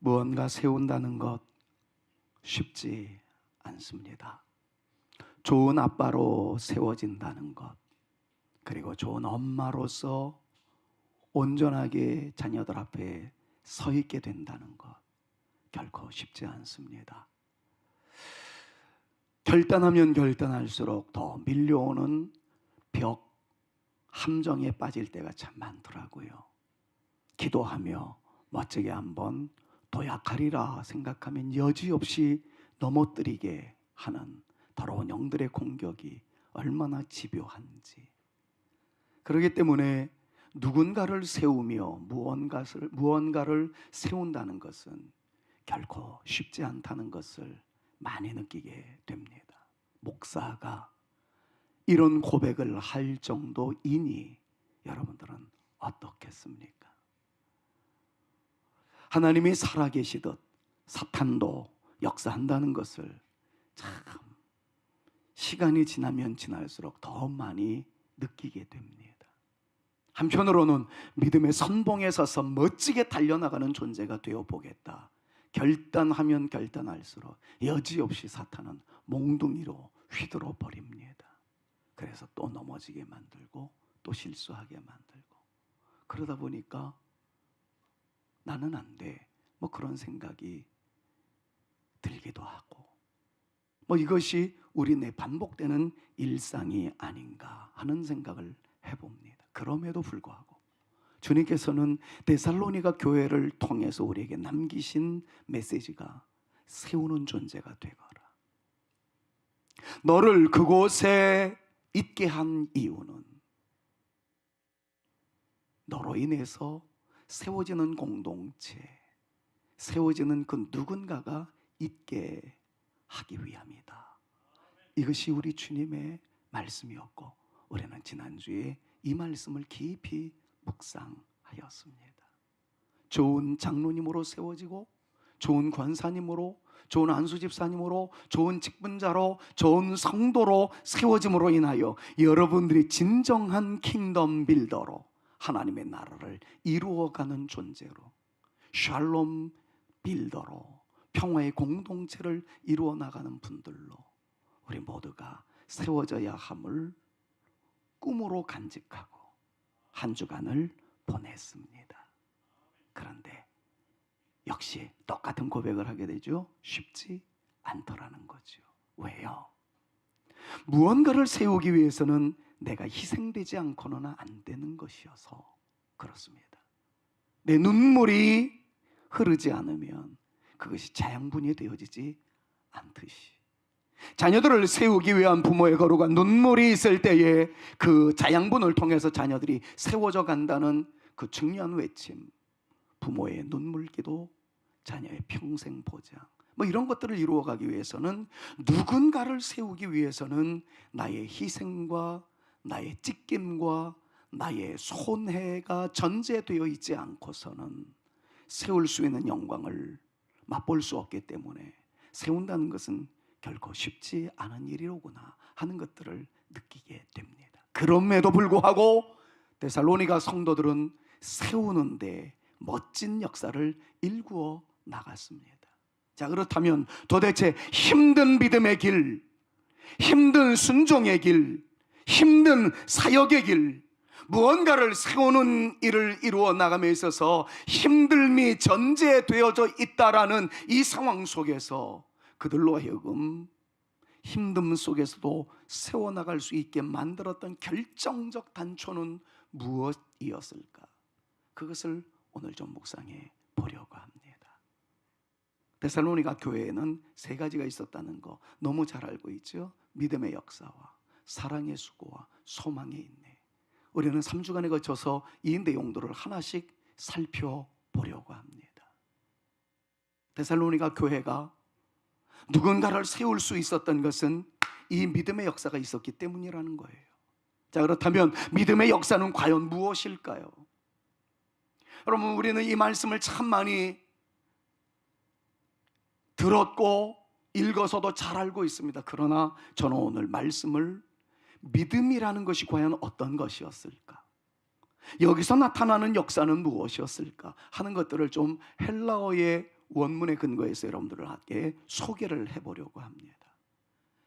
무언가 세운다는 것 쉽지 않습니다. 좋은 아빠로 세워진다는 것, 그리고 좋은 엄마로서 온전하게 자녀들 앞에 서 있게 된다는 것 결코 쉽지 않습니다. 결단하면 결단할수록 더 밀려오는 벽, 함정에 빠질 때가 참 많더라고요. 기도하며 멋지게 한번 도약하리라 생각하면 여지없이 넘어뜨리게 하는 더러운 영들의 공격이 얼마나 집요한지. 그렇기 때문에 누군가를 세우며 무언가를 세운다는 것은 결코 쉽지 않다는 것을 많이 느끼게 됩니다. 목사가 이런 고백을 할 정도이니 여러분들은 어떻겠습니까? 하나님이 살아계시듯 사탄도 역사한다는 것을 참 시간이 지나면 지날수록 더 많이 느끼게 됩니다. 한편으로는 믿음의 선봉에 서서 멋지게 달려나가는 존재가 되어보겠다. 결단하면 결단할수록 여지없이 사탄은 몽둥이로 휘둘러 버립니다. 그래서 또 넘어지게 만들고 또 실수하게 만들고, 그러다 보니까 나는 안 돼, 뭐 그런 생각이 들기도 하고, 뭐 이것이 우리네 반복되는 일상이 아닌가 하는 생각을 해봅니다. 그럼에도 불구하고 주님께서는 데살로니가 교회를 통해서 우리에게 남기신 메시지가 세우는 존재가 되거라. 너를 그곳에 있게 한 이유는 너로 인해서 세워지는 공동체, 세워지는 그 누군가가 있게 하기 위함이다. 이것이 우리 주님의 말씀이었고, 우리는 지난주에 이 말씀을 깊이 묵상하였습니다. 좋은 장로님으로 세워지고, 좋은 권사님으로, 좋은 안수집사님으로, 좋은 직분자로, 좋은 성도로 세워짐으로 인하여 여러분들이 진정한 킹덤 빌더로 하나님의 나라를 이루어가는 존재로, 샬롬 빌더로 평화의 공동체를 이루어 나가는 분들로 우리 모두가 세워져야 함을 꿈으로 간직하고 한 주간을 보냈습니다. 그런데 역시 똑같은 고백을 하게 되죠. 쉽지 않더라는 거죠. 왜요? 무언가를 세우기 위해서는 내가 희생되지 않고는 안 되는 것이어서 그렇습니다. 내 눈물이 흐르지 않으면 그것이 자양분이 되어지지 않듯이, 자녀들을 세우기 위한 부모의 거룩한 눈물이 있을 때에 그 자양분을 통해서 자녀들이 세워져 간다는 그 중요한 외침, 부모의 눈물기도 자녀의 평생 보장, 뭐 이런 것들을 이루어가기 위해서는, 누군가를 세우기 위해서는 나의 희생과 나의 찢김과 나의 손해가 전제되어 있지 않고서는 세울 수 있는 영광을 맛볼 수 없기 때문에 세운다는 것은 결코 쉽지 않은 일이로구나 하는 것들을 느끼게 됩니다. 그럼에도 불구하고 데살로니가 성도들은 세우는데 멋진 역사를 일구어 나갔습니다. 자, 그렇다면 도대체 힘든 믿음의 길, 힘든 순종의 길, 힘든 사역의 길, 무언가를 세우는 일을 이루어 나감에 있어서 힘듦이 전제되어져 있다라는 이 상황 속에서 그들로 하여금 힘듦 속에서도 세워나갈 수 있게 만들었던 결정적 단초는 무엇이었을까? 그것을 오늘 좀 묵상해 보려고 합니다. 데살로니가 교회에는 세 가지가 있었다는 거 너무 잘 알고 있죠? 믿음의 역사와 사랑의 수고와 소망의 인내. 우리는 3주간에 거쳐서 이 내용들을 하나씩 살펴보려고 합니다. 데살로니가 교회가 누군가를 세울 수 있었던 것은 이 믿음의 역사가 있었기 때문이라는 거예요. 자, 그렇다면 믿음의 역사는 과연 무엇일까요? 여러분, 우리는 이 말씀을 참 많이 들었고 읽어서도 잘 알고 있습니다. 그러나 저는 오늘 말씀을 믿음이라는 것이 과연 어떤 것이었을까, 여기서 나타나는 역사는 무엇이었을까 하는 것들을 좀 헬라어의 원문에 근거해서 여러분들을 함께 소개를 해보려고 합니다.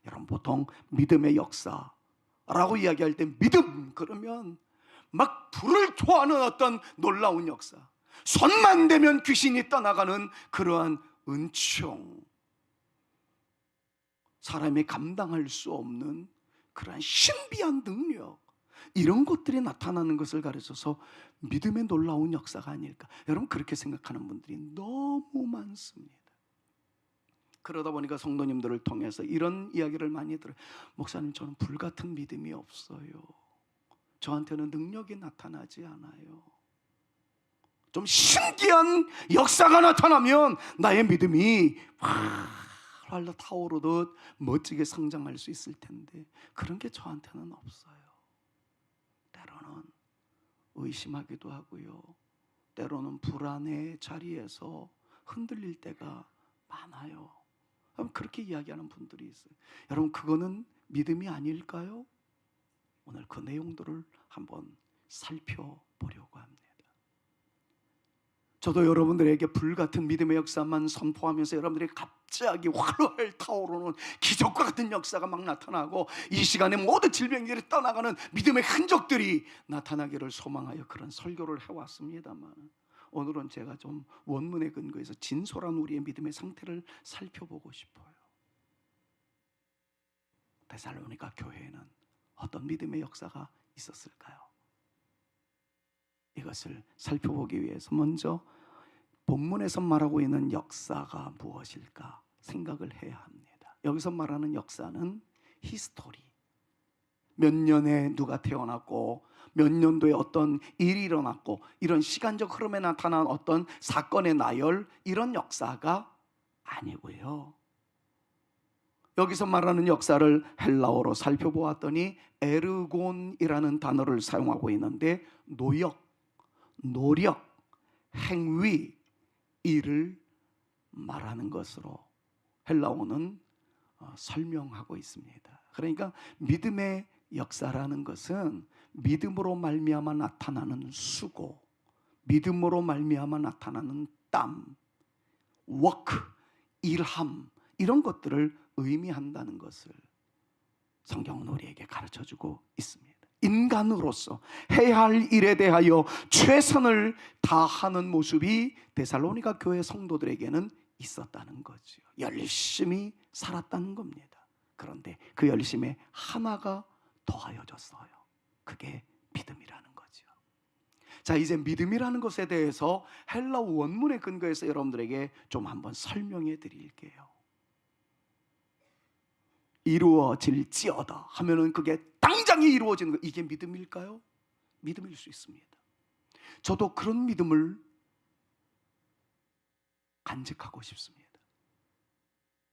여러분, 보통 믿음의 역사라고 이야기할 때 믿음 그러면 막 불을 토하는 어떤 놀라운 역사, 손만 대면 귀신이 떠나가는 그러한 은총, 사람이 감당할 수 없는 그러한 신비한 능력, 이런 것들이 나타나는 것을 가르쳐서 믿음의 놀라운 역사가 아닐까, 여러분 그렇게 생각하는 분들이 너무 많습니다. 그러다 보니까 성도님들을 통해서 이런 이야기를 많이 들어요. 목사님, 저는 불같은 믿음이 없어요. 저한테는 능력이 나타나지 않아요. 좀 신기한 역사가 나타나면 나의 믿음이 활활 타오르듯 멋지게 성장할 수 있을 텐데 그런 게 저한테는 없어요. 때로는 의심하기도 하고요, 때로는 불안의 자리에서 흔들릴 때가 많아요. 그렇게 이야기하는 분들이 있어요. 여러분, 그거는 믿음이 아닐까요? 오늘 그 내용들을 한번 살펴보려고 합니다. 저도 여러분들에게 불같은 믿음의 역사만 선포하면서 여러분들이 갑자기 활활 타오르는 기적과 같은 역사가 막 나타나고 이 시간에 모든 질병들이 떠나가는 믿음의 흔적들이 나타나기를 소망하여 그런 설교를 해왔습니다만, 오늘은 제가 좀 원문에 근거해서 진솔한 우리의 믿음의 상태를 살펴보고 싶어요. 데살로니가 교회에는 어떤 믿음의 역사가 있었을까요? 이것을 살펴보기 위해서 먼저 본문에서 말하고 있는 역사가 무엇일까 생각을 해야 합니다. 여기서 말하는 역사는 히스토리, 몇 년에 누가 태어났고 몇 년도에 어떤 일이 일어났고 이런 시간적 흐름에 나타난 어떤 사건의 나열, 이런 역사가 아니고요, 여기서 말하는 역사를 헬라어로 살펴보았더니 에르곤이라는 단어를 사용하고 있는데 노역, 노력, 행위, 일을 말하는 것으로 헬라어는 설명하고 있습니다. 그러니까 믿음의 역사라는 것은 믿음으로 말미암아 나타나는 수고, 믿음으로 말미암아 나타나는 땀, 워크, 일함, 이런 것들을 의미한다는 것을 성경은 우리에게 가르쳐주고 있습니다. 인간으로서 해야 할 일에 대하여 최선을 다하는 모습이 데살로니가 교회 성도들에게는 있었다는 거죠. 열심히 살았다는 겁니다. 그런데 그 열심에 하나가 더하여졌어요. 그게 믿음이라는 거죠. 자, 이제 믿음이라는 것에 대해서 헬라 원문에 근거해서 여러분들에게 좀 한번 설명해 드릴게요. 이루어질지어다 하면은 그게 당장에 이루어지는 거, 이게 믿음일까요? 믿음일 수 있습니다. 저도 그런 믿음을 간직하고 싶습니다.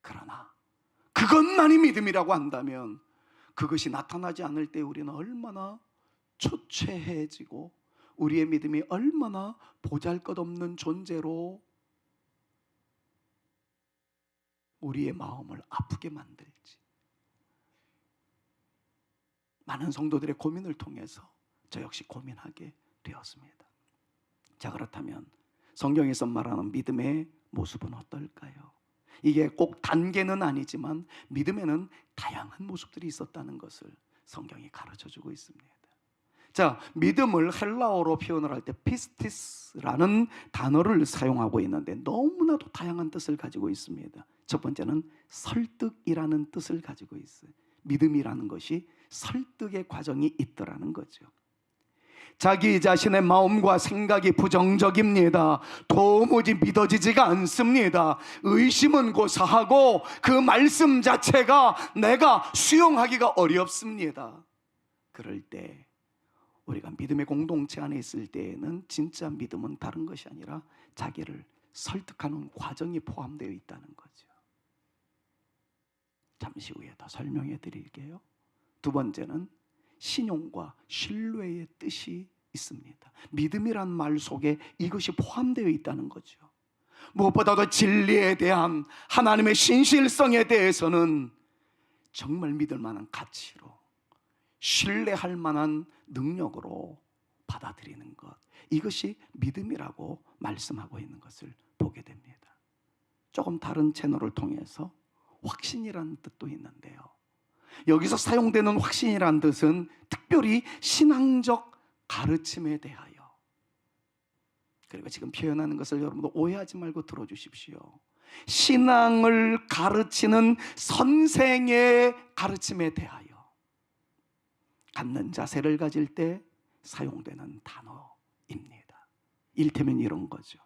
그러나 그것만이 믿음이라고 한다면 그것이 나타나지 않을 때 우리는 얼마나 초췌해지고 우리의 믿음이 얼마나 보잘것없는 존재로 우리의 마음을 아프게 만들지, 많은 성도들의 고민을 통해서 저 역시 고민하게 되었습니다. 자, 그렇다면 성경에서 말하는 믿음의 모습은 어떨까요? 이게 꼭 단계는 아니지만 믿음에는 다양한 모습들이 있었다는 것을 성경이 가르쳐주고 있습니다. 자, 믿음을 헬라어로 표현을 할 때 피스티스라는 단어를 사용하고 있는데 너무나도 다양한 뜻을 가지고 있습니다. 첫 번째는 설득이라는 뜻을 가지고 있어요. 믿음이라는 것이 설득의 과정이 있더라는 거죠. 자기 자신의 마음과 생각이 부정적입니다. 도무지 믿어지지가 않습니다. 의심은 고사하고 그 말씀 자체가 내가 수용하기가 어렵습니다. 그럴 때 우리가 믿음의 공동체 안에 있을 때에는 진짜 믿음은 다른 것이 아니라 자기를 설득하는 과정이 포함되어 있다는 거죠. 잠시 후에 더 설명해 드릴게요. 두 번째는 신용과 신뢰의 뜻이 있습니다. 믿음이란 말 속에 이것이 포함되어 있다는 거죠. 무엇보다도 진리에 대한 하나님의 신실성에 대해서는 정말 믿을 만한 가치로, 신뢰할 만한 능력으로 받아들이는 것, 이것이 믿음이라고 말씀하고 있는 것을 보게 됩니다. 조금 다른 채널을 통해서 확신이라는 뜻도 있는데요, 여기서 사용되는 확신이라는 뜻은 특별히 신앙적 가르침에 대하여, 그리고 지금 표현하는 것을 여러분도 오해하지 말고 들어주십시오. 신앙을 가르치는 선생의 가르침에 대하여 갖는 자세를 가질 때 사용되는 단어입니다. 일테면 이런 거죠.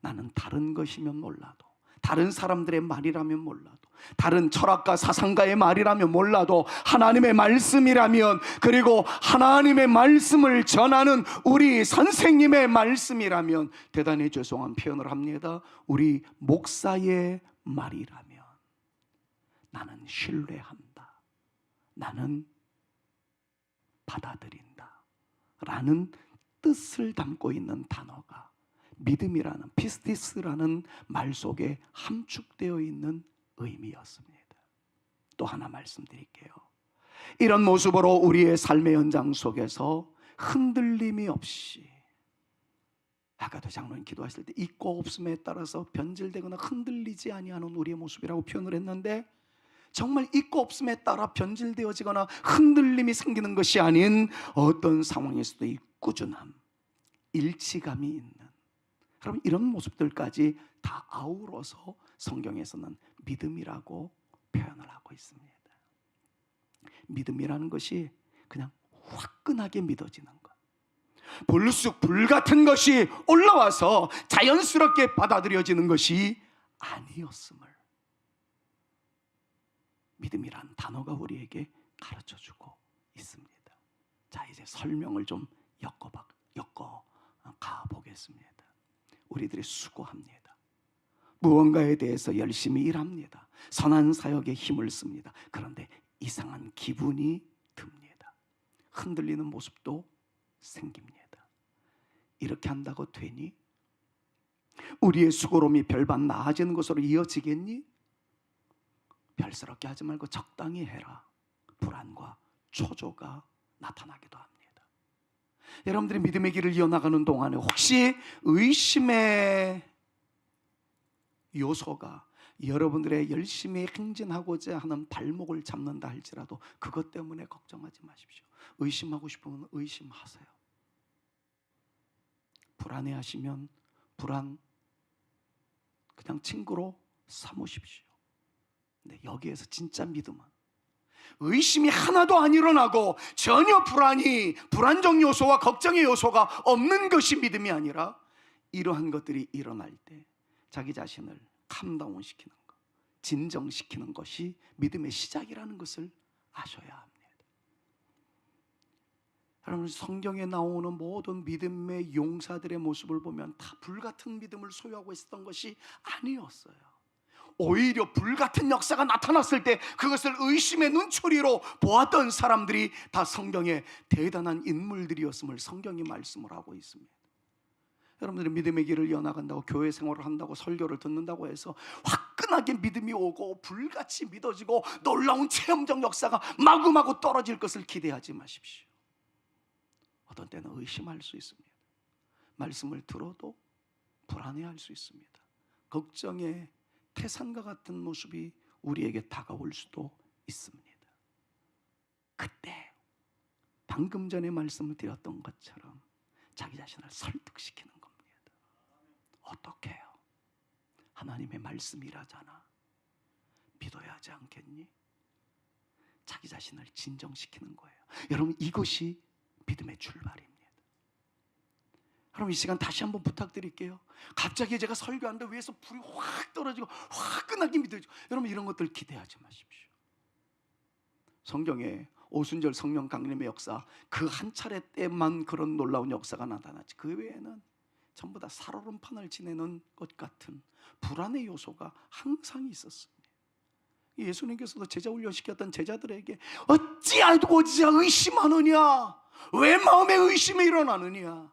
나는 다른 것이면 몰라도, 다른 사람들의 말이라면 몰라도, 다른 철학가 사상가의 말이라면 몰라도 하나님의 말씀이라면, 그리고 하나님의 말씀을 전하는 우리 선생님의 말씀이라면, 대단히 죄송한 표현을 합니다, 우리 목사의 말이라면 나는 신뢰한다, 나는 받아들인다 라는 뜻을 담고 있는 단어가 믿음이라는, 피스티스라는 말 속에 함축되어 있는 의미였습니다. 또 하나 말씀드릴게요. 이런 모습으로 우리의 삶의 현장 속에서 흔들림이 없이, 아까도 장로님 기도하실 때 있고 없음에 따라서 변질되거나 흔들리지 아니하는 우리의 모습이라고 표현을 했는데, 정말 있고 없음에 따라 변질되어지거나 흔들림이 생기는 것이 아닌 어떤 상황에서도 이 꾸준함, 일치감이 있는, 그럼 이런 모습들까지 다 아우러서 성경에서는 믿음이라고 표현을 하고 있습니다. 믿음이라는 것이 그냥 화끈하게 믿어지는 것, 불쑥 불같은 것이 올라와서 자연스럽게 받아들여지는 것이 아니었음을 믿음이란 단어가 우리에게 가르쳐주고 있습니다. 자, 이제 설명을 좀 엮어가 보겠습니다. 우리들이 수고합니다. 무언가에 대해서 열심히 일합니다. 선한 사역에 힘을 씁니다. 그런데 이상한 기분이 듭니다. 흔들리는 모습도 생깁니다. 이렇게 한다고 되니? 우리의 수고로움이 별반 나아지는 것으로 이어지겠니? 별스럽게 하지 말고 적당히 해라. 불안과 초조가 나타나기도 합니다. 여러분들이 믿음의 길을 이어나가는 동안에 혹시 의심의 요소가 여러분들의 열심히 행진하고자 하는 발목을 잡는다 할지라도 그것 때문에 걱정하지 마십시오. 의심하고 싶으면 의심하세요. 불안해하시면 불안 그냥 친구로 삼으십시오. 근데 여기에서 진짜 믿음은 의심이 하나도 안 일어나고 전혀 불안정 요소와 걱정의 요소가 없는 것이 믿음이 아니라, 이러한 것들이 일어날 때 자기 자신을 캄다운 시키는 것, 진정시키는 것이 믿음의 시작이라는 것을 아셔야 합니다. 여러분, 성경에 나오는 모든 믿음의 용사들의 모습을 보면 다 불같은 믿음을 소유하고 있었던 것이 아니었어요. 오히려 불같은 역사가 나타났을 때 그것을 의심의 눈초리로 보았던 사람들이 다 성경의 대단한 인물들이었음을 성경이 말씀을 하고 있습니다. 여러분들이 믿음의 길을 이어나간다고, 교회 생활을 한다고, 설교를 듣는다고 해서 화끈하게 믿음이 오고 불같이 믿어지고 놀라운 체험적 역사가 마구마구 떨어질 것을 기대하지 마십시오. 어떤 때는 의심할 수 있습니다. 말씀을 들어도 불안해할 수 있습니다. 걱정의 태산과 같은 모습이 우리에게 다가올 수도 있습니다. 그때 방금 전에 말씀을 드렸던 것처럼 자기 자신을 설득시키는 겁니다. 어떻게 해요? 하나님의 말씀이라잖아. 믿어야 하지 않겠니? 자기 자신을 진정시키는 거예요. 여러분, 이것이 믿음의 출발입니다. 그럼 이 시간 다시 한번 부탁드릴게요. 갑자기 제가 설교하는데 위에서 불이 확 떨어지고 화끈하게 믿어지고, 여러분 이런 것들 기대하지 마십시오. 성경에 오순절 성령 강림의 역사, 그 한 차례 때만 그런 놀라운 역사가 나타나지, 그 외에는 전부 다 살얼음판을 지내는 것 같은 불안의 요소가 항상 있었습니다. 예수님께서도 제자 훈련시켰던 제자들에게 어찌 알고자 의심하느냐, 왜 마음에 의심이 일어나느냐,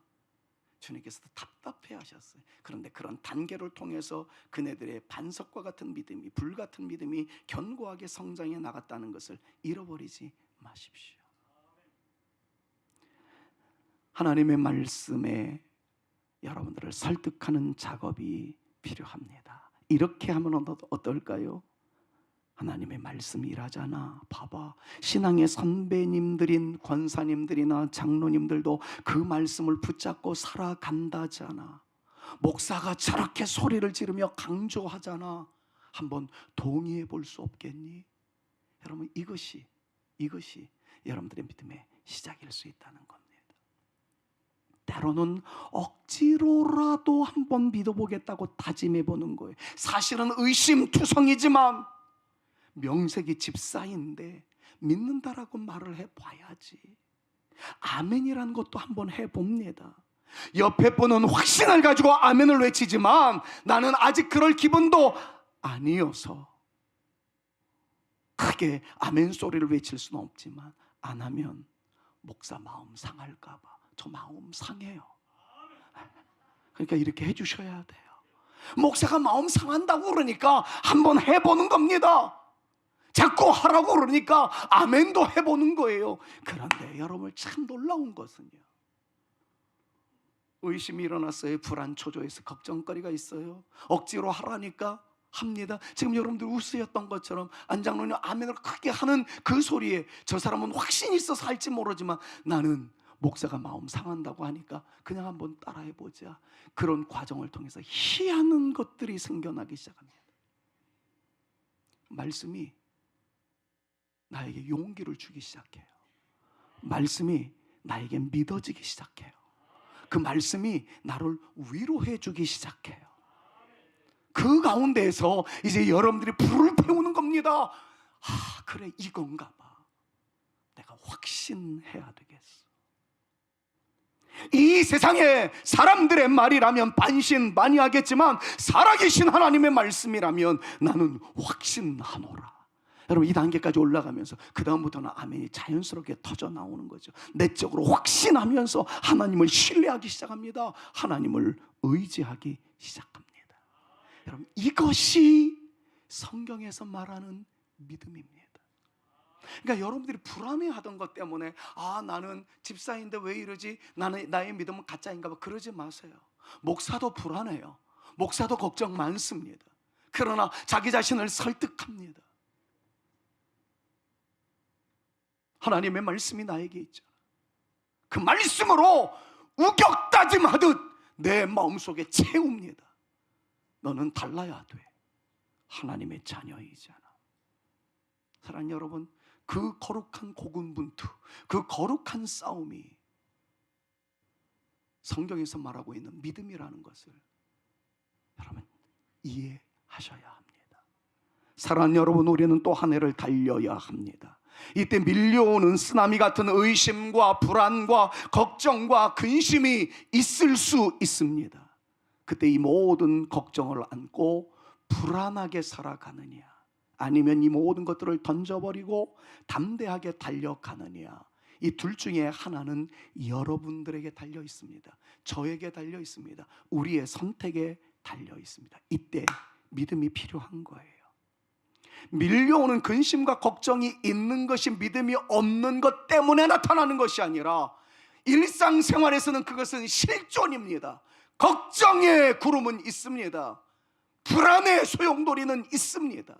주님께서도 답답해 하셨어요. 그런데 그런 단계를 통해서 그네들의 반석과 같은 믿음이, 불같은 믿음이 견고하게 성장해 나갔다는 것을 잃어버리지 마십시오. 하나님의 말씀에 여러분들을 설득하는 작업이 필요합니다. 이렇게 하면 어떨까요? 하나님의 말씀이 일하잖아. 봐봐, 신앙의 선배님들인 권사님들이나 장로님들도 그 말씀을 붙잡고 살아간다잖아. 목사가 저렇게 소리를 지르며 강조하잖아. 한번 동의해 볼 수 없겠니? 여러분, 이것이 여러분들의 믿음의 시작일 수 있다는 겁니다. 때로는 억지로라도 한번 믿어보겠다고 다짐해 보는 거예요. 사실은 의심투성이지만 명색이 집사인데 믿는다라고 말을 해봐야지. 아멘이라는 것도 한번 해봅니다. 옆에 분은 확신을 가지고 아멘을 외치지만 나는 아직 그럴 기분도 아니어서 크게 아멘 소리를 외칠 수는 없지만, 안 하면 목사 마음 상할까 봐 저 마음 상해요. 그러니까 이렇게 해주셔야 돼요. 목사가 마음 상한다고 그러니까 한번 해보는 겁니다. 자꾸 하라고 그러니까 아멘도 해보는 거예요. 그런데 여러분, 참 놀라운 것은요, 의심이 일어났어요. 불안 초조해서 걱정거리가 있어요. 억지로 하라니까 합니다. 지금 여러분들 웃으셨던 것처럼 안장로님 아멘을 크게 하는 그 소리에 저 사람은 확신이 있어서 할지 모르지만 나는 목사가 마음 상한다고 하니까 그냥 한번 따라해보자. 그런 과정을 통해서 희한한 것들이 생겨나기 시작합니다. 말씀이 나에게 용기를 주기 시작해요. 말씀이 나에게 믿어지기 시작해요. 그 말씀이 나를 위로해 주기 시작해요. 그 가운데에서 이제 여러분들이 불을 태우는 겁니다. 아, 그래, 이건가 봐. 내가 확신해야 되겠어. 이 세상에 사람들의 말이라면 반신 많이 하겠지만 살아계신 하나님의 말씀이라면 나는 확신하노라. 여러분, 이 단계까지 올라가면서 그 다음부터는 아멘이 자연스럽게 터져 나오는 거죠. 내적으로 확신하면서 하나님을 신뢰하기 시작합니다. 하나님을 의지하기 시작합니다. 여러분, 이것이 성경에서 말하는 믿음입니다. 그러니까 여러분들이 불안해하던 것 때문에 나는 집사인데 왜 이러지? 나의 믿음은 가짜인가 봐. 그러지 마세요. 목사도 불안해요. 목사도 걱정 많습니다. 그러나 자기 자신을 설득합니다. 하나님의 말씀이 나에게 있잖아. 그 말씀으로 우격다짐하듯 내 마음속에 채웁니다. 너는 달라야 돼. 하나님의 자녀이잖아. 사랑하는 여러분, 그 거룩한 고군분투, 그 거룩한 싸움이 성경에서 말하고 있는 믿음이라는 것을 여러분 이해하셔야 합니다. 사랑하는 여러분, 우리는 또 한 해를 달려야 합니다. 이때 밀려오는 쓰나미 같은 의심과 불안과 걱정과 근심이 있을 수 있습니다. 그때 이 모든 걱정을 안고 불안하게 살아가느냐, 아니면 이 모든 것들을 던져버리고 담대하게 달려가느냐, 이 둘 중에 하나는 여러분들에게 달려 있습니다. 저에게 달려 있습니다. 우리의 선택에 달려 있습니다. 이때 믿음이 필요한 거예요. 밀려오는 근심과 걱정이 있는 것이 믿음이 없는 것 때문에 나타나는 것이 아니라 일상생활에서는 그것은 실존입니다. 걱정의 구름은 있습니다. 불안의 소용돌이는 있습니다.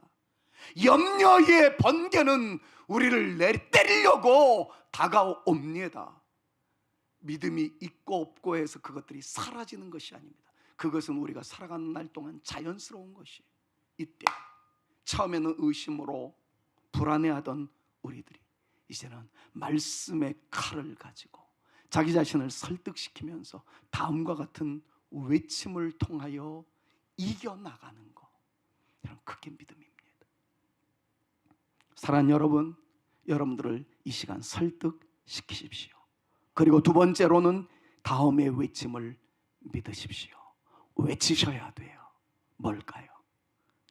염려의 번개는 우리를 때리려고 다가옵니다. 믿음이 있고 없고 해서 그것들이 사라지는 것이 아닙니다. 그것은 우리가 살아가는 날 동안 자연스러운 것이, 이때 처음에는 의심으로 불안해하던 우리들이 이제는 말씀의 칼을 가지고 자기 자신을 설득시키면서 다음과 같은 외침을 통하여 이겨나가는 것, 이런 그게 믿음입니다. 사랑하는 여러분, 여러분들을 이 시간 설득시키십시오. 그리고 두 번째로는 다음의 외침을 믿으십시오. 외치셔야 돼요. 뭘까요?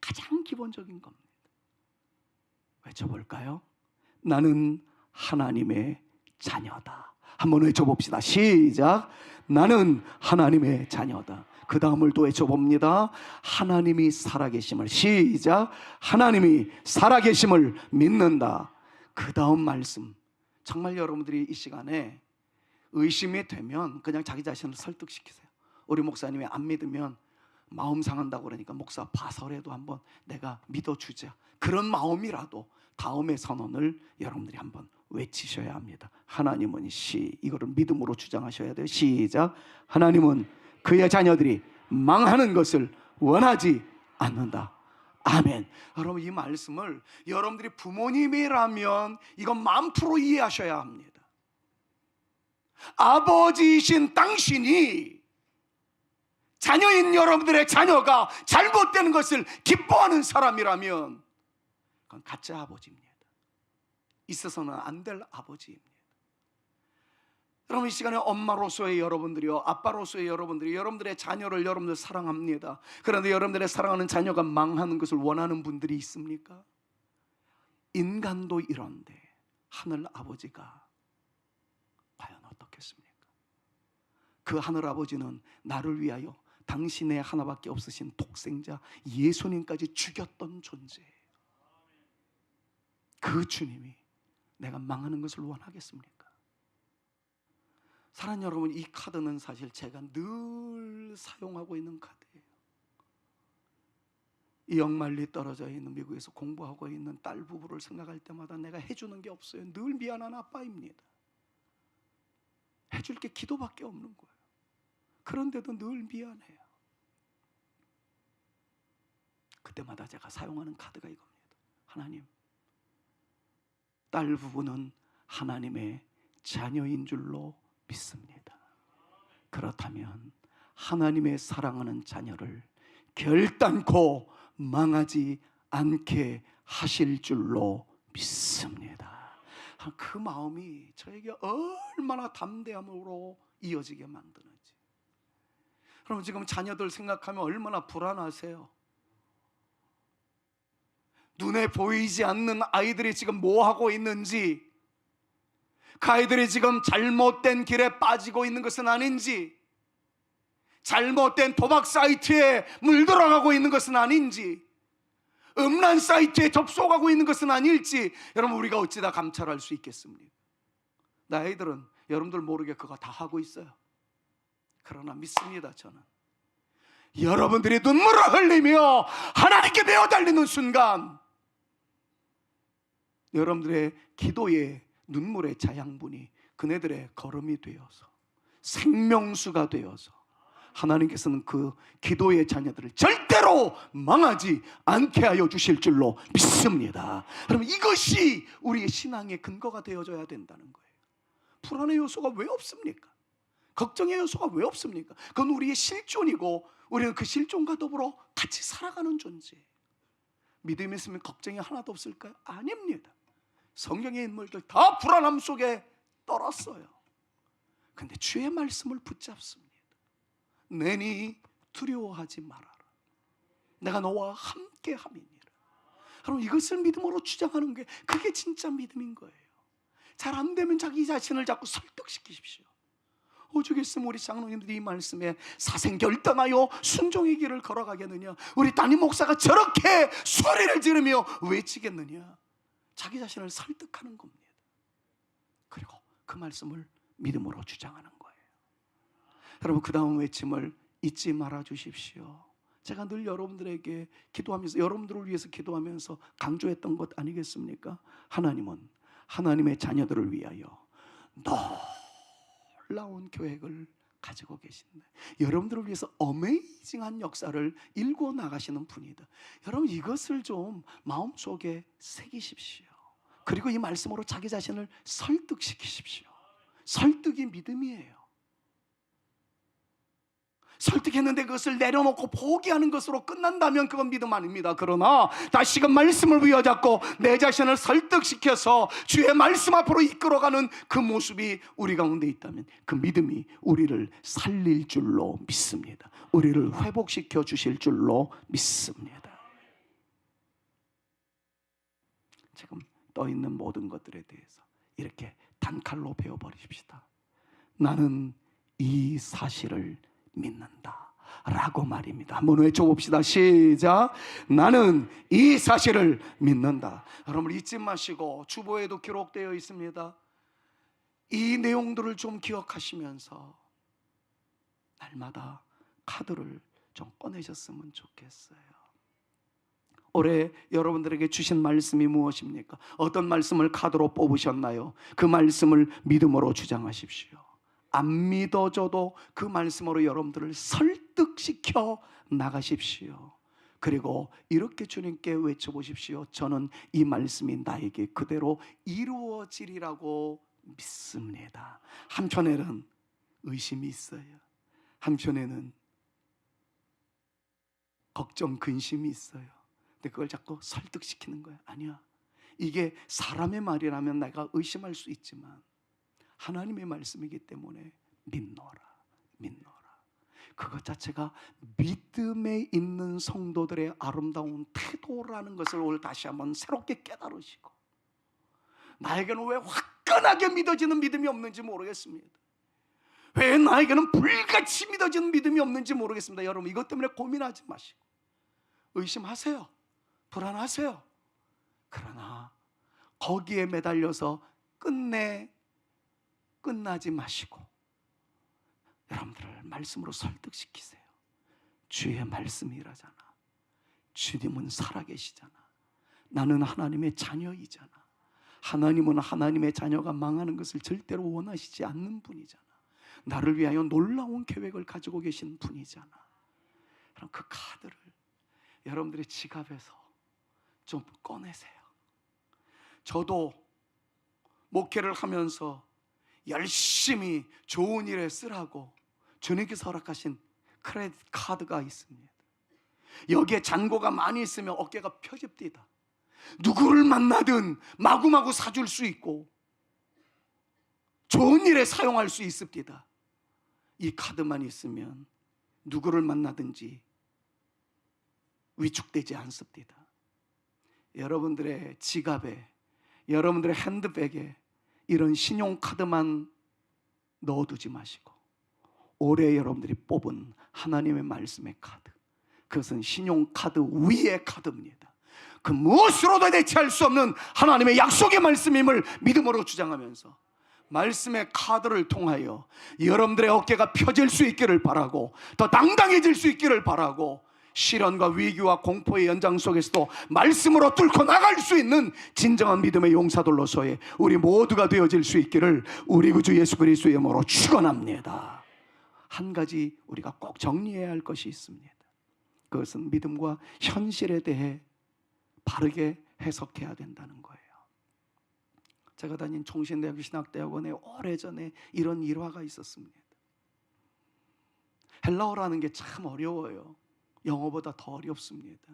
가장 기본적인 겁니다. 외쳐볼까요? 나는 하나님의 자녀다. 한번 외쳐봅시다. 시작. 나는 하나님의 자녀다. 그 다음을 또 외쳐봅니다. 하나님이 살아계심을, 시작. 하나님이 살아계심을 믿는다. 그 다음 말씀, 정말 여러분들이 이 시간에 의심이 되면 그냥 자기 자신을 설득시키세요. 우리 목사님이 안 믿으면 마음 상한다고 그러니까 목사 봐서라도 한번 내가 믿어주자, 그런 마음이라도 다음의 선언을 여러분들이 한번 외치셔야 합니다. 하나님은 이거를 믿음으로 주장하셔야 돼요. 시작. 하나님은 그의 자녀들이 망하는 것을 원하지 않는다. 아멘. 여러분, 이 말씀을 여러분들이 부모님이라면 이건 1000% 이해하셔야 합니다. 아버지이신 당신이 자녀인 여러분들의 자녀가 잘못되는 것을 기뻐하는 사람이라면 그건 가짜 아버지입니다. 있어서는 안 될 아버지입니다. 여러분, 이 시간에 엄마로서의 여러분들이요, 아빠로서의 여러분들이 여러분들의 자녀를 여러분들 사랑합니다. 그런데 여러분들의 사랑하는 자녀가 망하는 것을 원하는 분들이 있습니까? 인간도 이런데 하늘 아버지가 과연 어떻겠습니까? 그 하늘 아버지는 나를 위하여 당신의 하나밖에 없으신 독생자 예수님까지 죽였던 존재예요. 그 주님이 내가 망하는 것을 원하겠습니까? 사랑하는 여러분, 이 카드는 사실 제가 늘 사용하고 있는 카드예요. 이 영말리 떨어져 있는 미국에서 공부하고 있는 딸 부부를 생각할 때마다 내가 해주는 게 없어요. 늘 미안한 아빠입니다. 해줄 게 기도밖에 없는 거예요. 그런데도 늘 미안해요. 그때마다 제가 사용하는 카드가 이겁니다. 하나님, 딸 부부는 하나님의 자녀인 줄로 믿습니다. 그렇다면 하나님의 사랑하는 자녀를 결단코 망하지 않게 하실 줄로 믿습니다. 그 마음이 저에게 얼마나 담대함으로 이어지게 만드는지. 그럼 지금 자녀들 생각하면 얼마나 불안하세요? 눈에 보이지 않는 아이들이 지금 뭐 하고 있는지, 그 아이들이 지금 잘못된 길에 빠지고 있는 것은 아닌지, 잘못된 도박 사이트에 물들어가고 있는 것은 아닌지, 음란 사이트에 접속하고 있는 것은 아닐지, 여러분, 우리가 어찌 다 감찰할 수 있겠습니까? 나 아이들은 여러분들 모르게 그거 다 하고 있어요. 그러나 믿습니다. 저는 여러분들이 눈물을 흘리며 하나님께 매어달리는 순간 여러분들의 기도의 눈물의 자양분이 그네들의 걸음이 되어서 생명수가 되어서 하나님께서는 그 기도의 자녀들을 절대로 망하지 않게 하여 주실 줄로 믿습니다. 그럼 이것이 우리의 신앙의 근거가 되어져야 된다는 거예요. 불안의 요소가 왜 없습니까? 걱정의 요소가 왜 없습니까? 그건 우리의 실존이고 우리는 그 실존과 더불어 같이 살아가는 존재예요. 믿음이 있으면 걱정이 하나도 없을까요? 아닙니다. 성경의 인물들 다 불안함 속에 떨었어요. 근데 주의 말씀을 붙잡습니다. 내니 두려워하지 말아라. 내가 너와 함께 함이니라. 여러분, 이것을 믿음으로 주장하는 게 그게 진짜 믿음인 거예요. 잘 안 되면 자기 자신을 자꾸 설득시키십시오. 오죽했으면 우리 장로님들이 이 말씀에 사생결단하여 순종의 길을 걸어가겠느냐, 우리 담임 목사가 저렇게 소리를 지르며 외치겠느냐. 자기 자신을 설득하는 겁니다. 그리고 그 말씀을 믿음으로 주장하는 거예요. 여러분, 그 다음 외침을 잊지 말아 주십시오. 제가 늘 여러분들에게 기도하면서, 여러분들을 위해서 기도하면서 강조했던 것 아니겠습니까? 하나님은 하나님의 자녀들을 위하여 놀라운 계획을 가지고 계신다. 여러분들을 위해서 어메이징한 역사를 일궈 나가시는 분이다. 여러분, 이것을 좀 마음속에 새기십시오. 그리고 이 말씀으로 자기 자신을 설득시키십시오. 설득이 믿음이에요. 설득했는데 그것을 내려놓고 포기하는 것으로 끝난다면 그건 믿음 아닙니다. 그러나 다시금 말씀을 부여잡고 내 자신을 설득시켜서 주의 말씀 앞으로 이끌어가는 그 모습이 우리 가운데 있다면 그 믿음이 우리를 살릴 줄로 믿습니다. 우리를 회복시켜 주실 줄로 믿습니다. 지금 떠있는 모든 것들에 대해서 이렇게 단칼로 배워버리십시다. 나는 이 사실을 믿는다 라고 말입니다. 한번 외쳐봅시다. 시작. 나는 이 사실을 믿는다. 여러분, 잊지 마시고, 주보에도 기록되어 있습니다. 이 내용들을 좀 기억하시면서 날마다 카드를 좀 꺼내셨으면 좋겠어요. 올해 여러분들에게 주신 말씀이 무엇입니까? 어떤 말씀을 카드로 뽑으셨나요? 그 말씀을 믿음으로 주장하십시오. 안 믿어져도 그 말씀으로 여러분들을 설득시켜 나가십시오. 그리고 이렇게 주님께 외쳐보십시오. 저는 이 말씀이 나에게 그대로 이루어지리라고 믿습니다. 한편에는 의심이 있어요. 한편에는 걱정, 근심이 있어요. 근데 그걸 자꾸 설득시키는 거예요. 아니야, 이게 사람의 말이라면 내가 의심할 수 있지만 하나님의 말씀이기 때문에 믿노라, 믿노라. 그것 자체가 믿음에 있는 성도들의 아름다운 태도라는 것을 오늘 다시 한번 새롭게 깨달으시고, 나에게는 왜 화끈하게 믿어지는 믿음이 없는지 모르겠습니다. 왜 나에게는 불같이 믿어지는 믿음이 없는지 모르겠습니다. 여러분, 이것 때문에 고민하지 마시고 의심하세요. 불안하세요. 그러나 거기에 매달려서 끝나지 마시고 여러분들을 말씀으로 설득시키세요. 주의 말씀이 일하잖아. 주님은 살아계시잖아. 나는 하나님의 자녀이잖아. 하나님은 하나님의 자녀가 망하는 것을 절대로 원하시지 않는 분이잖아. 나를 위하여 놀라운 계획을 가지고 계신 분이잖아. 그럼 그 카드를 여러분들의 지갑에서 좀 꺼내세요. 저도 목회를 하면서 열심히 좋은 일에 쓰라고 주님께서 허락하신 크레딧 카드가 있습니다. 여기에 잔고가 많이 있으면 어깨가 펴집디다. 누구를 만나든 마구마구 사줄 수 있고 좋은 일에 사용할 수 있습니다. 이 카드만 있으면 누구를 만나든지 위축되지 않습니다. 여러분들의 지갑에, 여러분들의 핸드백에 이런 신용카드만 넣어두지 마시고 올해 여러분들이 뽑은 하나님의 말씀의 카드, 그것은 신용카드 위의 카드입니다. 그 무엇으로도 대체할 수 없는 하나님의 약속의 말씀임을 믿음으로 주장하면서 말씀의 카드를 통하여 여러분들의 어깨가 펴질 수 있기를 바라고, 더 당당해질 수 있기를 바라고, 시련과 위기와 공포의 연장 속에서도 말씀으로 뚫고 나갈 수 있는 진정한 믿음의 용사들로서의 우리 모두가 되어질 수 있기를 우리 구주 예수 그리스도의 이름으로 축원합니다. 한 가지 우리가 꼭 정리해야 할 것이 있습니다. 그것은 믿음과 현실에 대해 바르게 해석해야 된다는 거예요. 제가 다닌 총신대학교 신학대학원에 오래전에 이런 일화가 있었습니다. 헬라어라는 게 참 어려워요. 영어보다 더 어렵습니다.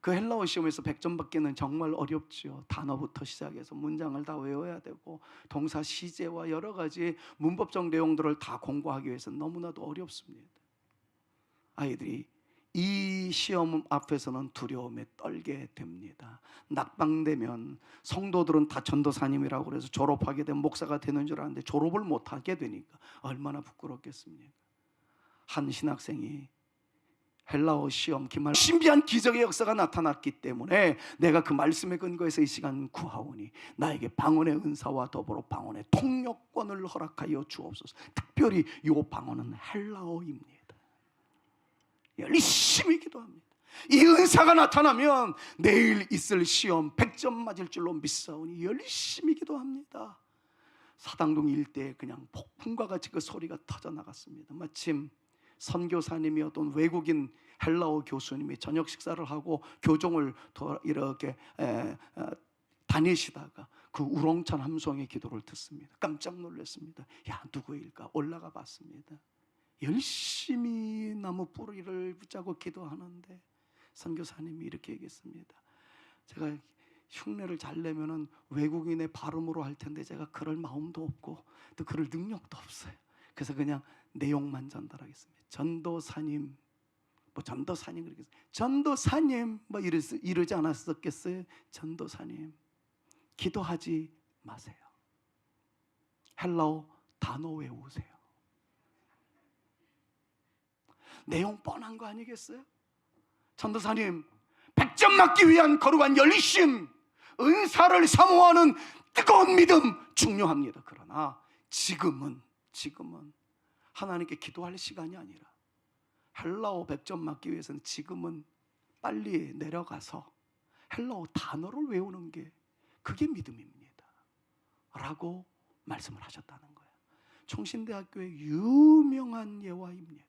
그 헬라어 시험에서 100점 받기는 정말 어렵죠. 단어부터 시작해서 문장을 다 외워야 되고 동사 시제와 여러 가지 문법적 내용들을 다 공부하기 위해서 너무나도 어렵습니다. 아이들이 이 시험 앞에서는 두려움에 떨게 됩니다. 낙방되면 성도들은 다 전도사님이라고 그래서 졸업하게 된 목사가 되는 줄 알았는데 졸업을 못하게 되니까 얼마나 부끄럽겠습니까? 한 신학생이 헬라어 시험 기말 신비한 기적의 역사가 나타났기 때문에 내가 그 말씀에 근거해서 이 시간 구하오니 나에게 방언의 은사와 더불어 방언의 통역권을 허락하여 주옵소서. 특별히 이 방언은 헬라어입니다. 열심히 기도합니다. 이 은사가 나타나면 내일 있을 시험 100점 맞을 줄로 믿사오니 열심히 기도합니다. 사당동 일대에 그냥 폭풍과 같이 그 소리가 터져나갔습니다. 마침 선교사님이었던 외국인 헬라어 교수님이 저녁 식사를 하고 교종을 이렇게 다니시다가 그 우렁찬 함성의 기도를 듣습니다. 깜짝 놀랐습니다. 야, 누구일까? 올라가 봤습니다. 열심히 나무 뿌리를 붙잡고 기도하는데 선교사님이 이렇게 얘기했습니다. 제가 흉내를 잘 내면은 외국인의 발음으로 할 텐데 제가 그럴 마음도 없고 또 그럴 능력도 없어요. 그래서 그냥 내용만 전달하겠습니다. 전도사님, 뭐 전도사님 그렇게 전도사님 뭐 이러지 않았었겠어요? 전도사님, 기도하지 마세요. 헬라어 단어 외우세요. 내용 뻔한 거 아니겠어요? 전도사님, 100점 맞기 위한 거룩한 열심, 은사를 사모하는 뜨거운 믿음 중요합니다. 그러나 지금은 하나님께 기도할 시간이 아니라 헬라어 100점 맞기 위해서는 지금은 빨리 내려가서 헬라어 단어를 외우는 게 그게 믿음입니다 라고 말씀을 하셨다는 거예요. 총신대학교의 유명한 예화입니다.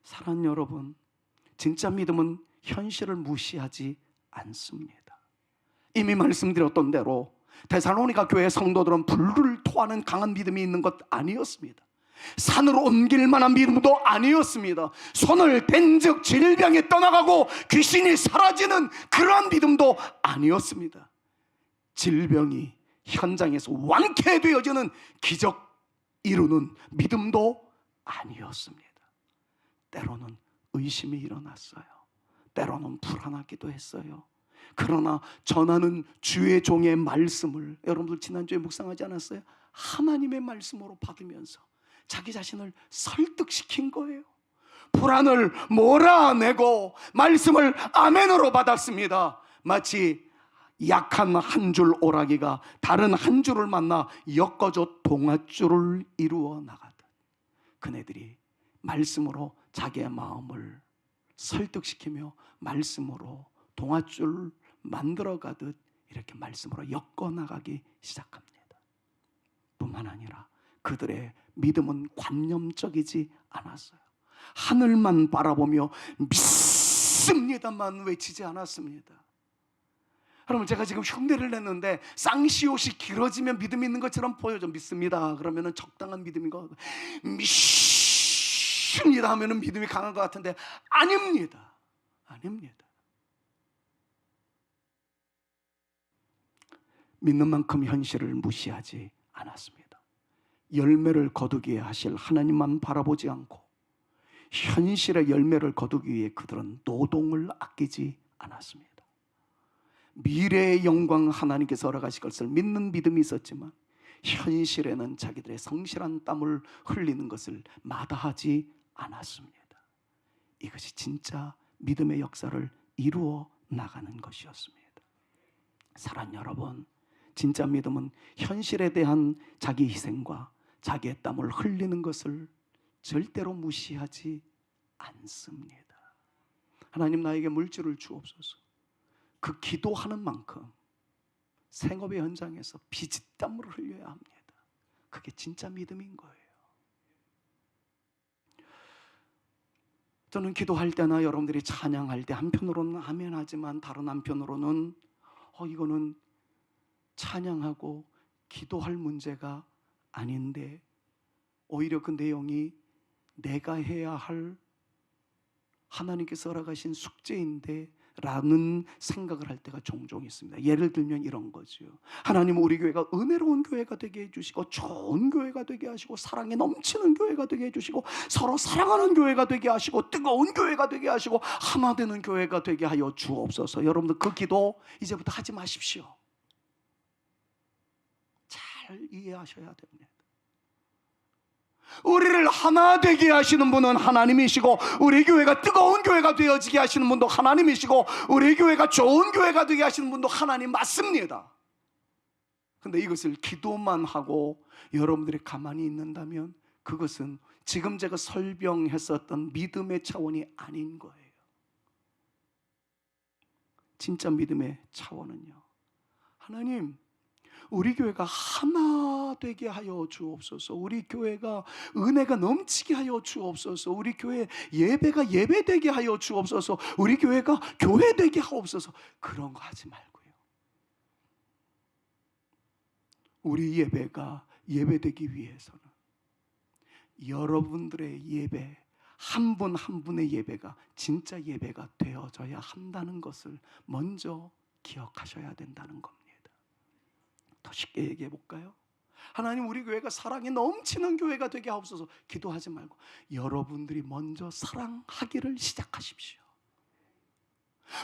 사랑하는 여러분, 진짜 믿음은 현실을 무시하지 않습니다. 이미 말씀드렸던 대로 데살로니가 교회 성도들은 불을 토하는 강한 믿음이 있는 것 아니었습니다. 산으로 옮길 만한 믿음도 아니었습니다. 손을 댄즉 질병이 떠나가고 귀신이 사라지는 그러한 믿음도 아니었습니다. 질병이 현장에서 완쾌되어지는 기적 이루는 믿음도 아니었습니다. 때로는 의심이 일어났어요. 때로는 불안하기도 했어요. 그러나 전하는 주의 종의 말씀을 여러분들 지난주에 묵상하지 않았어요? 하나님의 말씀으로 받으면서 자기 자신을 설득시킨 거예요. 불안을 몰아내고 말씀을 아멘으로 받았습니다. 마치 약한 한 줄 오라기가 다른 한 줄을 만나 엮어져 동아줄을 이루어 나가듯 그네들이 말씀으로 자기의 마음을 설득시키며 말씀으로 동아줄 만들어가듯 이렇게 말씀으로 엮어나가기 시작합니다. 뿐만 아니라 그들의 믿음은 관념적이지 않았어요. 하늘만 바라보며 믿습니다만 외치지 않았습니다. 여러분, 제가 지금 흉내를 냈는데 쌍시옷이 길어지면 믿음이 있는 것처럼 보여져. 믿습니다 그러면 적당한 믿음인 것 같고, 믿습니다 하면 믿음이 강한 것 같은데 아닙니다. 아닙니다. 믿는 만큼 현실을 무시하지 않았습니다. 열매를 거두기 위해 하실 하나님만 바라보지 않고 현실의 열매를 거두기 위해 그들은 노동을 아끼지 않았습니다. 미래의 영광 하나님께서 허락하실 것을 믿는 믿음이 있었지만 현실에는 자기들의 성실한 땀을 흘리는 것을 마다하지 않았습니다. 이것이 진짜 믿음의 역사를 이루어 나가는 것이었습니다. 사랑하는 여러분, 진짜 믿음은 현실에 대한 자기 희생과 자기의 땀을 흘리는 것을 절대로 무시하지 않습니다. 하나님, 나에게 물질을 주옵소서. 그 기도하는 만큼 생업의 현장에서 피지땀을 흘려야 합니다. 그게 진짜 믿음인 거예요. 저는 기도할 때나 여러분들이 찬양할 때 한편으로는 아멘 하지만 다른 한편으로는 이거는 찬양하고 기도할 문제가 아닌데 오히려 그 내용이 내가 해야 할 하나님께서 허락하신 숙제인데 라는 생각을 할 때가 종종 있습니다. 예를 들면 이런 거죠. 하나님은 우리 교회가 은혜로운 교회가 되게 해주시고 좋은 교회가 되게 하시고 사랑에 넘치는 교회가 되게 해주시고 서로 사랑하는 교회가 되게 하시고 뜨거운 교회가 되게 하시고 하나 되는 교회가 되게 하여 주옵소서. 여러분들 그 기도 이제부터 하지 마십시오. 잘 이해하셔야 됩니다. 우리를 하나 되게 하시는 분은 하나님이시고 우리 교회가 뜨거운 교회가 되어지게 하시는 분도 하나님이시고 우리 교회가 좋은 교회가 되게 하시는 분도 하나님 맞습니다. 그런데 이것을 기도만 하고 여러분들이 가만히 있는다면 그것은 지금 제가 설명했었던 믿음의 차원이 아닌 거예요. 진짜 믿음의 차원은요, 하나님, 우리 교회가 하나 되게 하여 주옵소서. 우리 교회가 은혜가 넘치게 하여 주옵소서. 우리 교회 예배가 예배되게 하여 주옵소서. 우리 교회가 교회되게 하옵소서. 그런 거 하지 말고요, 우리 예배가 예배되기 위해서는 여러분들의 예배, 한 분 한 분의 예배가 진짜 예배가 되어져야 한다는 것을 먼저 기억하셔야 된다는 겁니다. 더 쉽게 얘기해 볼까요? 하나님, 우리 교회가 사랑이 넘치는 교회가 되게 하옵소서. 기도하지 말고 여러분들이 먼저 사랑하기를 시작하십시오.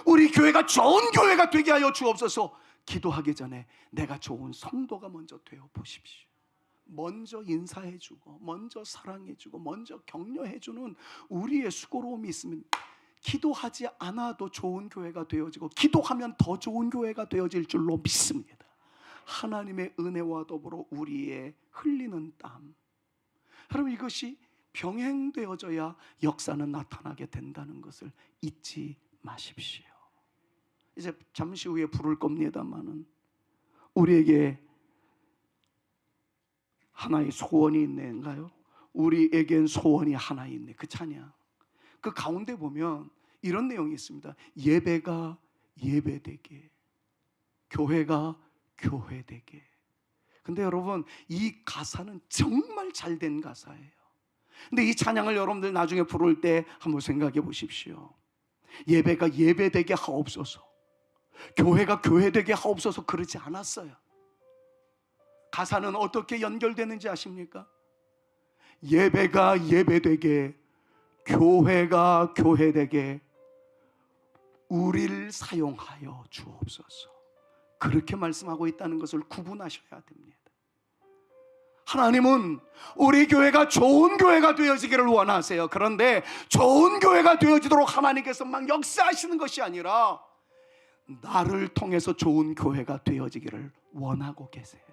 우리 교회가 좋은 교회가 되게 하여 주옵소서. 기도하기 전에 내가 좋은 성도가 먼저 되어 보십시오. 먼저 인사해주고 먼저 사랑해주고 먼저 격려해주는 우리의 수고로움이 있으면 기도하지 않아도 좋은 교회가 되어지고 기도하면 더 좋은 교회가 되어질 줄로 믿습니다. 하나님의 은혜와 더불어 우리의 흘리는 땀, 여러분, 이것이 병행되어져야 역사는 나타나게 된다는 것을 잊지 마십시오. 이제 잠시 후에 부를 겁니다마는 우리에게 하나의 소원이 있는가요? 우리에겐 소원이 하나 있네. 그 찬양, 그 가운데 보면 이런 내용이 있습니다. 예배가 예배되게, 교회가 교회되게. 근데 여러분, 이 가사는 정말 잘된 가사예요. 근데 이 찬양을 여러분들 나중에 부를 때 한번 생각해 보십시오. 예배가 예배되게 하옵소서, 교회가 교회되게 하옵소서 그러지 않았어요. 가사는 어떻게 연결되는지 아십니까? 예배가 예배되게, 교회가 교회되게 우리를 사용하여 주옵소서, 그렇게 말씀하고 있다는 것을 구분하셔야 됩니다. 하나님은 우리 교회가 좋은 교회가 되어지기를 원하세요. 그런데 좋은 교회가 되어지도록 하나님께서 막 역사하시는 것이 아니라 나를 통해서 좋은 교회가 되어지기를 원하고 계세요.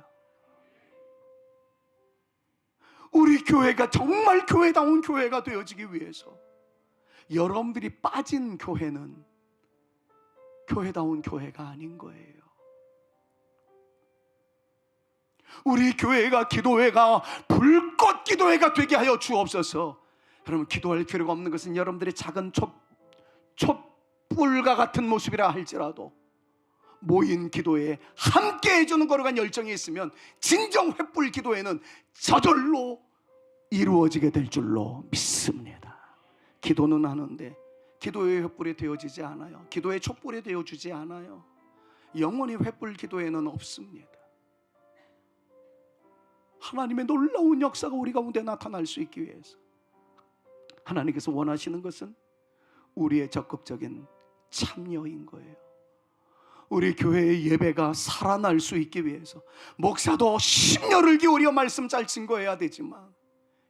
우리 교회가 정말 교회다운 교회가 되어지기 위해서 여러분들이 빠진 교회는 교회다운 교회가 아닌 거예요. 우리 교회가 기도회가 불꽃 기도회가 되게 하여 주옵소서. 여러분, 기도할 필요가 없는 것은 여러분들의 작은 촛불과 같은 모습이라 할지라도 모인 기도에 함께 해주는 거룩한 열정이 있으면 진정 횃불 기도회는 저절로 이루어지게 될 줄로 믿습니다. 기도는 하는데 기도의 횃불이 되어지지 않아요. 기도의 촛불이 되어주지 않아요. 영원히 횃불 기도회는 없습니다. 하나님의 놀라운 역사가 우리 가운데 나타날 수 있기 위해서 하나님께서 원하시는 것은 우리의 적극적인 참여인 거예요. 우리 교회의 예배가 살아날 수 있기 위해서 목사도 심려를 기울여 말씀 잘 증거해야 되지만,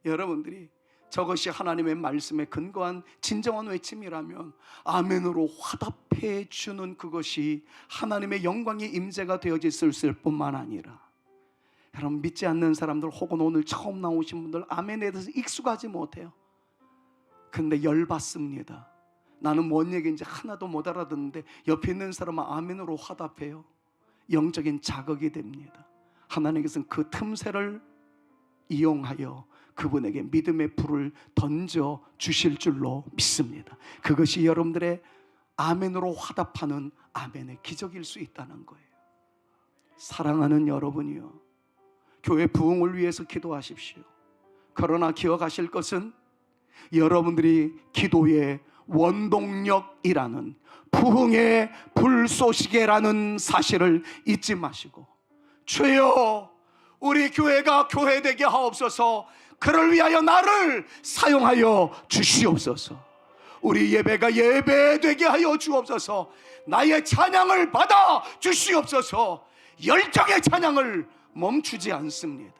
여러분들이 저것이 하나님의 말씀에 근거한 진정한 외침이라면 아멘으로 화답해 주는 그것이 하나님의 영광의 임재가 되어졌을 뿐만 아니라, 여러분, 믿지 않는 사람들 혹은 오늘 처음 나오신 분들 아멘에 대해서 익숙하지 못해요. 근데 열받습니다. 나는 뭔 얘기인지 하나도 못 알아듣는데 옆에 있는 사람은 아멘으로 화답해요. 영적인 자극이 됩니다. 하나님께서는 그 틈새를 이용하여 그분에게 믿음의 불을 던져 주실 줄로 믿습니다. 그것이 여러분들의 아멘으로 화답하는 아멘의 기적일 수 있다는 거예요. 사랑하는 여러분이요, 교회 부흥을 위해서 기도하십시오. 그러나 기억하실 것은 여러분들이 기도의 원동력이라는 부흥의 불쏘시개라는 사실을 잊지 마시고, 주여 우리 교회가 교회되게 하옵소서, 그를 위하여 나를 사용하여 주시옵소서, 우리 예배가 예배되게 하여 주옵소서, 나의 찬양을 받아 주시옵소서. 열정의 찬양을 멈추지 않습니다.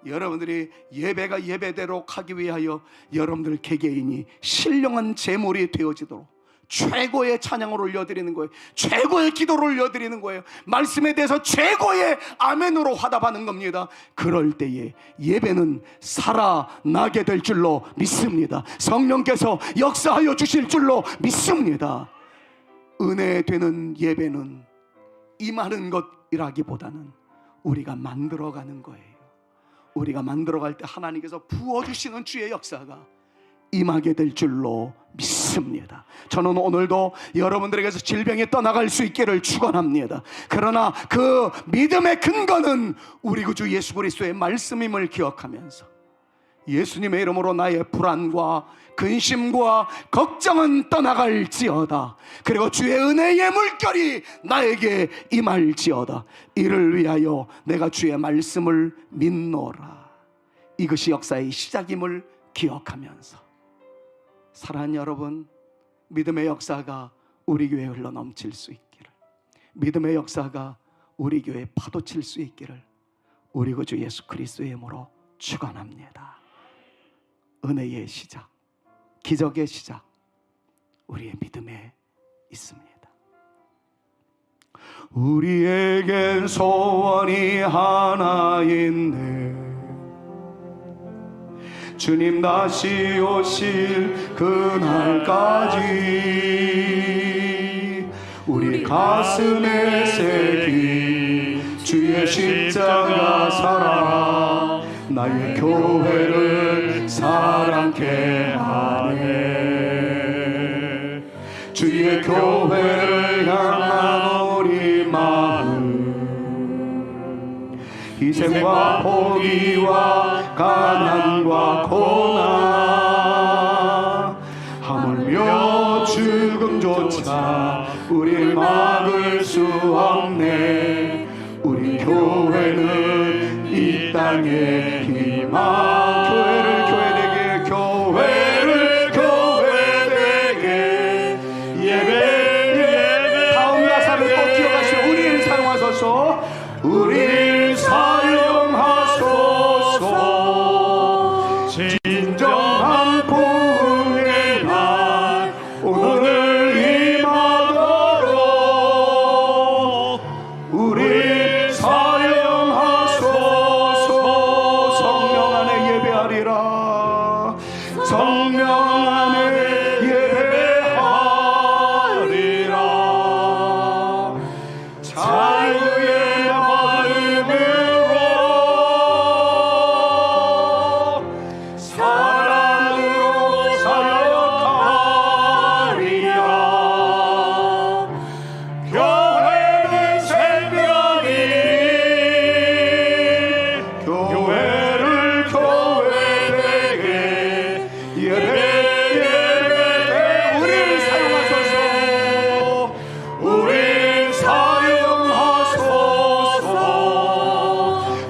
여러분들이 예배가 예배대로 하기 위하여 여러분들 개개인이 신령한 제물이 되어지도록 최고의 찬양을 올려드리는 거예요. 최고의 기도를 올려드리는 거예요. 말씀에 대해서 최고의 아멘으로 화답하는 겁니다. 그럴 때에 예배는 살아나게 될 줄로 믿습니다. 성령께서 역사하여 주실 줄로 믿습니다. 은혜 되는 예배는 임하는 것이라기보다는 우리가 만들어가는 거예요. 우리가 만들어갈 때 하나님께서 부어주시는 주의 역사가 임하게 될 줄로 믿습니다. 저는 오늘도 여러분들에게서 질병이 떠나갈 수 있기를 축원합니다. 그러나 그 믿음의 근거는 우리 구주 예수 그리스도의 말씀임을 기억하면서 예수님의 이름으로 나의 불안과 근심과 걱정은 떠나갈지어다. 그리고 주의 은혜의 물결이 나에게 임할지어다. 이를 위하여 내가 주의 말씀을 믿노라. 이것이 역사의 시작임을 기억하면서, 사랑하는 여러분, 믿음의 역사가 우리 교회에 흘러 넘칠 수 있기를, 믿음의 역사가 우리 교회에 파도칠 수 있기를 우리 구주 예수 그리스도의 이름으로 축원합니다. 은혜의 시작, 기적의 시작, 우리의 믿음에 있습니다. 우리에겐 소원이 하나 있네. 주님 다시 오실 그날까지 우리 가슴에 새긴 주의 십자가 사랑 나의 교회를 사랑케 하네. 주의 교회를 향한 우리 마음 희생과 포기와 가난과 고난 하물며 죽음조차 우리 막을 수 없네. 우리 교회는 이 땅의 희망. 교회를 교회되게 예배 다음 가사를 꼭 기억하시고 우리를 사용하소서. 우리를 사용하소서. 진정한 부흥의 날 오늘 임하도록 우리 사용하소서. 성령 안에 예배하리라. 성령 안에 예배하리라. 자유의 마음으로 사랑으로 사역하리라. 교회는 생명이니 교회를 교회되게 예배 우리를 사용하소서. 우리를 사용하소서.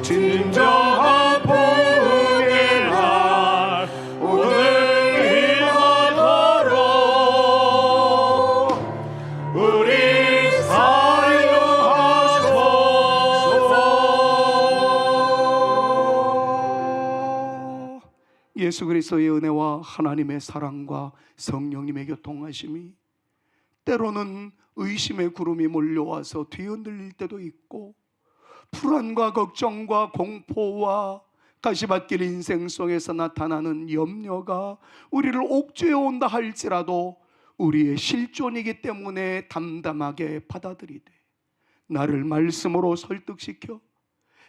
진정한 부흥의 날 오늘 임하도록 우리 사용하소서. 예수 그리스도의 은혜와 하나님의 사랑과 성령님의 교통하심이 때로는 의심의 구름이 몰려와서 뒤흔들릴 때도 있고 불안과 걱정과 공포와 가시밭길 인생 속에서 나타나는 염려가 우리를 옥죄어 온다 할지라도 우리의 실존이기 때문에 담담하게 받아들이되 나를 말씀으로 설득시켜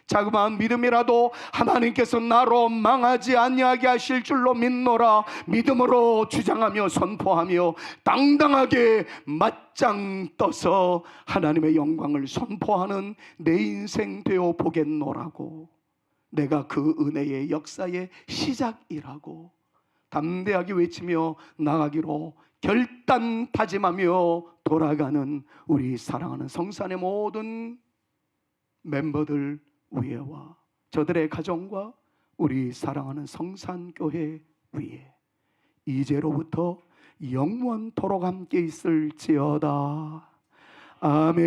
자그마한 믿음이라도 하나님께서 나로 망하지 아니하게 하실 줄로 믿노라 믿음으로 주장하며 선포하며 당당하게 맞짱 떠서 하나님의 영광을 선포하는 내 인생 되어 보겠노라고, 내가 그 은혜의 역사의 시작이라고 담대하게 외치며 나가기로 결단 다짐하며 돌아가는 우리 사랑하는 성산의 모든 멤버들 위에와 저들의 가정과 우리 사랑하는 성산교회 위에 이제로부터 영원토록 함께 있을지어다. 아멘.